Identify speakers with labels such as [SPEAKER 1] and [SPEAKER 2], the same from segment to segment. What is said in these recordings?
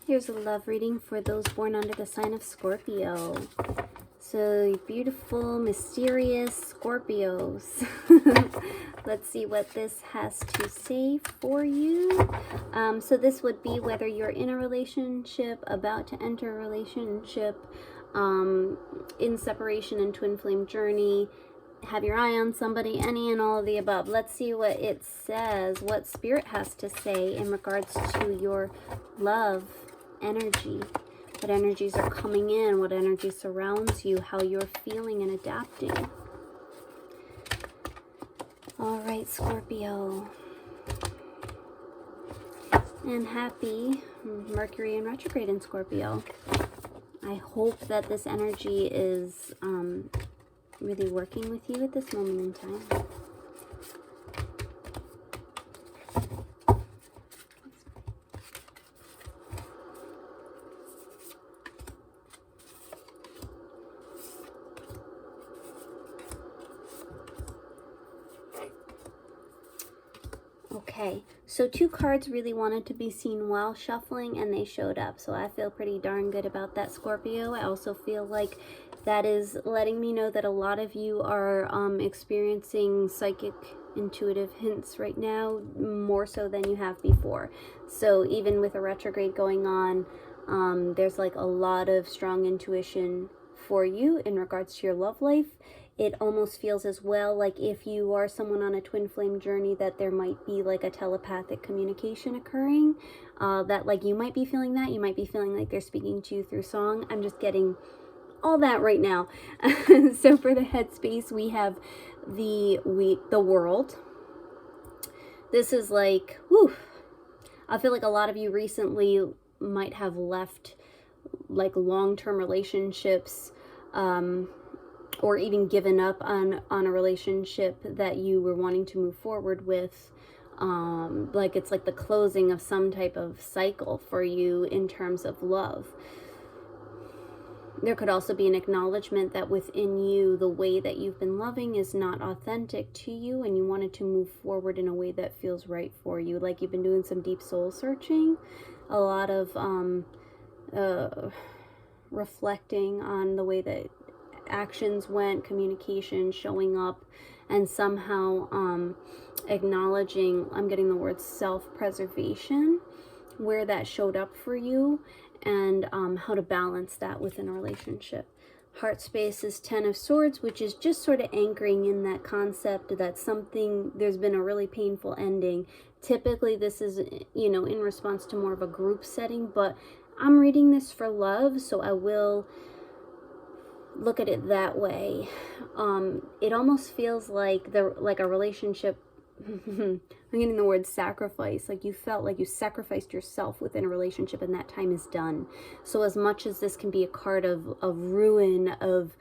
[SPEAKER 1] Here's a love reading for those born under the sign of Scorpio. So, beautiful, mysterious Scorpios. Let's see what this has to say for you. So this would be whether you're in a relationship, about to enter a relationship, in separation and twin flame journey, have your eye on somebody, any and all of the above. Let's see what it says, what Spirit has to say in regards to your love energy. What energies are coming in, what energy surrounds you, how you're feeling and adapting. All right, Scorpio. And happy Mercury in retrograde in Scorpio. I hope that this energy is really working with you at this moment in time. Okay, so 2 cards really wanted to be seen while shuffling and they showed up. So I feel pretty darn good about that, Scorpio. I also feel like that is letting me know that a lot of you are experiencing psychic intuitive hints right now, more so than you have before. So even with a retrograde going on, there's like a lot of strong intuition for you in regards to your love life. It almost feels as well like if you are someone on a twin flame journey that there might be like a telepathic communication occurring, that like you might be feeling that, you might be feeling like they're speaking to you through song. I'm just getting all that right now. So for the headspace, we have the world. This is like, whew, I feel like a lot of you recently might have left like long-term relationships, or even given up on a relationship that you were wanting to move forward with. Like it's like the closing of some type of cycle for you in terms of love. There could also be an acknowledgement that within you, the way that you've been loving is not authentic to you, and you wanted to move forward in a way that feels right for you. Like you've been doing some deep soul searching, a lot of reflecting on the way that actions went, communication, showing up, and somehow acknowledging, I'm getting the word self-preservation, where that showed up for you, and how to balance that within a relationship. Heart space is 10 of Swords, which is just sort of anchoring in that concept that something, there's been a really painful ending. Typically this is, you know, in response to more of a group setting, but I'm reading this for love, so I will look at it that way. It almost feels like a relationship. I'm getting the word sacrifice. Like you felt like you sacrificed yourself within a relationship, and that time is done. So as much as this can be a card of ruin, of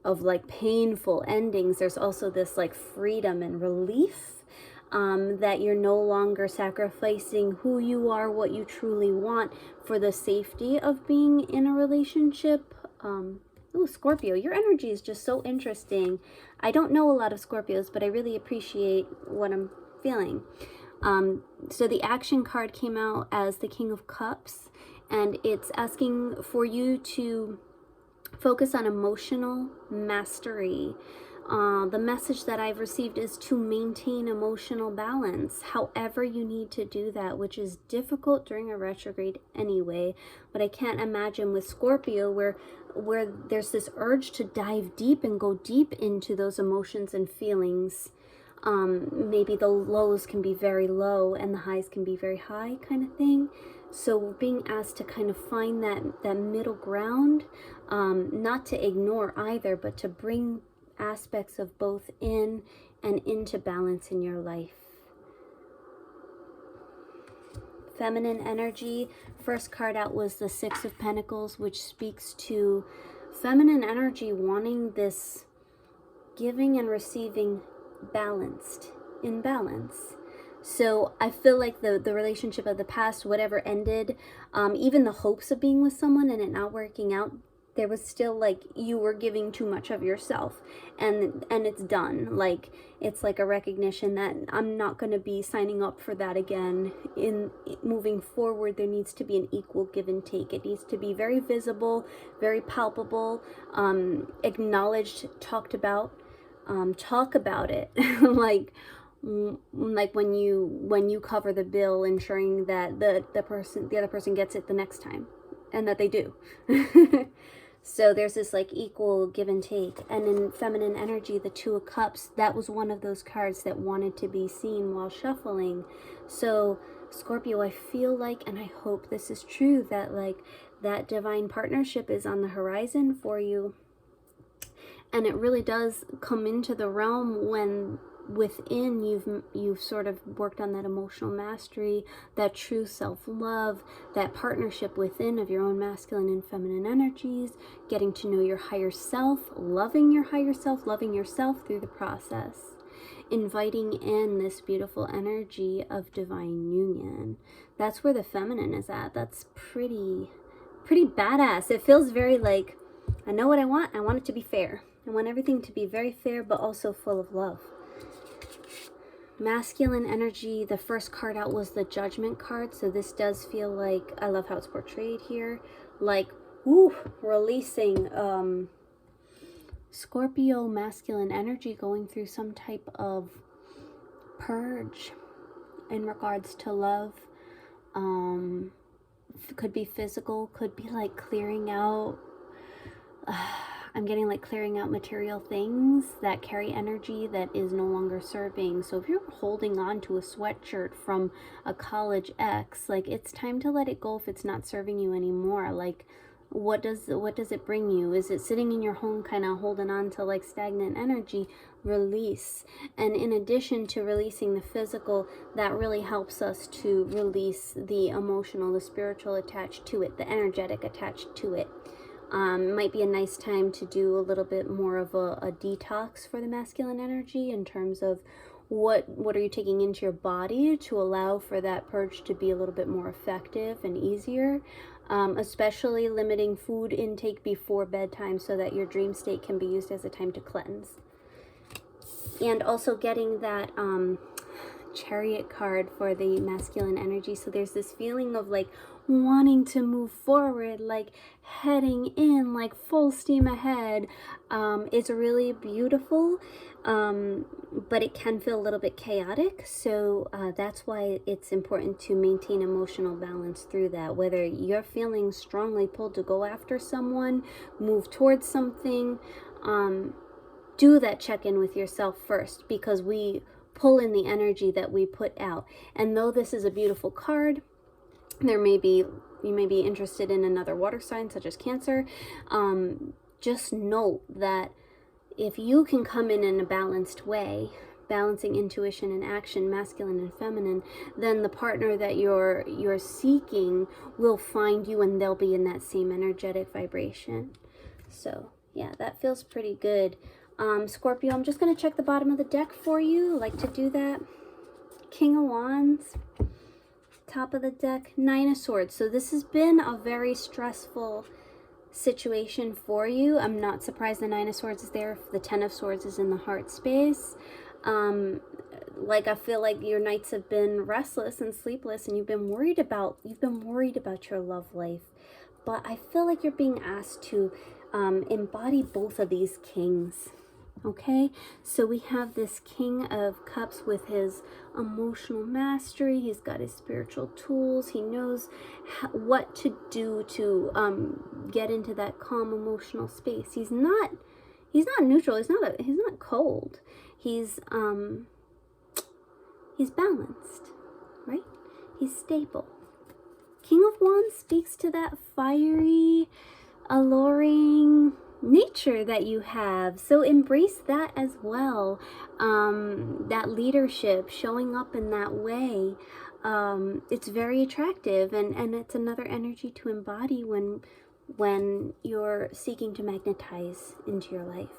[SPEAKER 1] like painful endings, there's also this like freedom and relief. That you're no longer sacrificing who you are, what you truly want, for the safety of being in a relationship. Oh, Scorpio, your energy is just so interesting. I don't know a lot of Scorpios, but I really appreciate what I'm feeling. So the action card came out as the King of Cups, and it's asking for you to focus on emotional mastery. The message that I've received is to maintain emotional balance, however you need to do that, which is difficult during a retrograde anyway. But I can't imagine with Scorpio where there's this urge to dive deep and go deep into those emotions and feelings. Maybe the lows can be very low and the highs can be very high, kind of thing. So being asked to kind of find that middle ground, not to ignore either, but to bring aspects of both in and into balance in your life. Feminine energy, first card out was the Six of Pentacles, which speaks to feminine energy wanting this giving and receiving balanced, in balance. So I feel like the relationship of the past, whatever ended, even the hopes of being with someone and it not working out, there was still like you were giving too much of yourself, and it's done. Like it's like a recognition that I'm not going to be signing up for that again. In moving forward, there needs to be an equal give and take. It needs to be very visible, very palpable, acknowledged, talked about. Talk about it. like when you cover the bill, ensuring that the other person gets it the next time, and that they do. So there's this like equal give and take. And in feminine energy, the Two of Cups, that was one of those cards that wanted to be seen while shuffling. So Scorpio, I feel like, and I hope this is true, that like that divine partnership is on the horizon for you. And it really does come into the realm when within you've sort of worked on that emotional mastery, that true self-love, that partnership within of your own masculine and feminine energies, getting to know your higher self, loving your higher self, loving yourself through the process, inviting in this beautiful energy of divine union. That's where the feminine is at. That's pretty badass. It feels very like, I know what I want it to be fair. I want everything to be very fair, but also full of love. Masculine energy, the first card out was the Judgment card. So this does feel like, I love how it's portrayed here, like, ooh, releasing Scorpio masculine energy going through some type of purge in regards to love. Could be physical, could be like clearing out, I'm getting like clearing out material things that carry energy that is no longer serving. So if you're holding on to a sweatshirt from a college ex, like it's time to let it go if it's not serving you anymore. Like what does it bring you? Is it sitting in your home kind of holding on to like stagnant energy? Release. And in addition to releasing the physical, that really helps us to release the emotional, the spiritual attached to it, the energetic attached to it. Might be a nice time to do a little bit more of a detox for the masculine energy in terms of what are you taking into your body to allow for that purge to be a little bit more effective and easier. Especially limiting food intake before bedtime so that your dream state can be used as a time to cleanse. And also getting that Chariot card for the masculine energy. So there's this feeling of like wanting to move forward, like heading in, like full steam ahead. It's really beautiful, but it can feel a little bit chaotic. So that's why it's important to maintain emotional balance through that. Whether you're feeling strongly pulled to go after someone, move towards something, do that check-in with yourself first, because we pull in the energy that we put out. And though this is a beautiful card, you may be interested in another water sign such as Cancer. Just note that if you can come in a balanced way, balancing intuition and action, masculine and feminine, then the partner that you're seeking will find you, and they'll be in that same energetic vibration. So yeah, that feels pretty good. Scorpio, I'm just going to check the bottom of the deck for you. I like to do that. King of Wands. Top of the deck, Nine of Swords. So this has been a very stressful situation for you. I'm not surprised the Nine of Swords is there. The Ten of Swords is in the heart space. Like I feel like your nights have been restless and sleepless, and you've been worried about your love life. But I feel like you're being asked to embody both of these kings. Okay, so we have this King of Cups with his emotional mastery. He's got his spiritual tools. He knows what to do to get into that calm emotional space. He's not neutral. He's not cold. He's balanced, right? He's stable. King of Wands speaks to that fiery, alluring nature that you have, so embrace that as well. That leadership, showing up in that way, it's very attractive, and it's another energy to embody when you're seeking to magnetize into your life.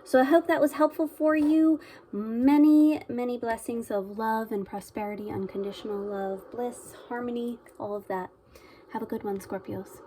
[SPEAKER 1] So I hope that was helpful for you. Many blessings of love and prosperity, unconditional love, bliss, harmony, all of that. Have a good one, Scorpios.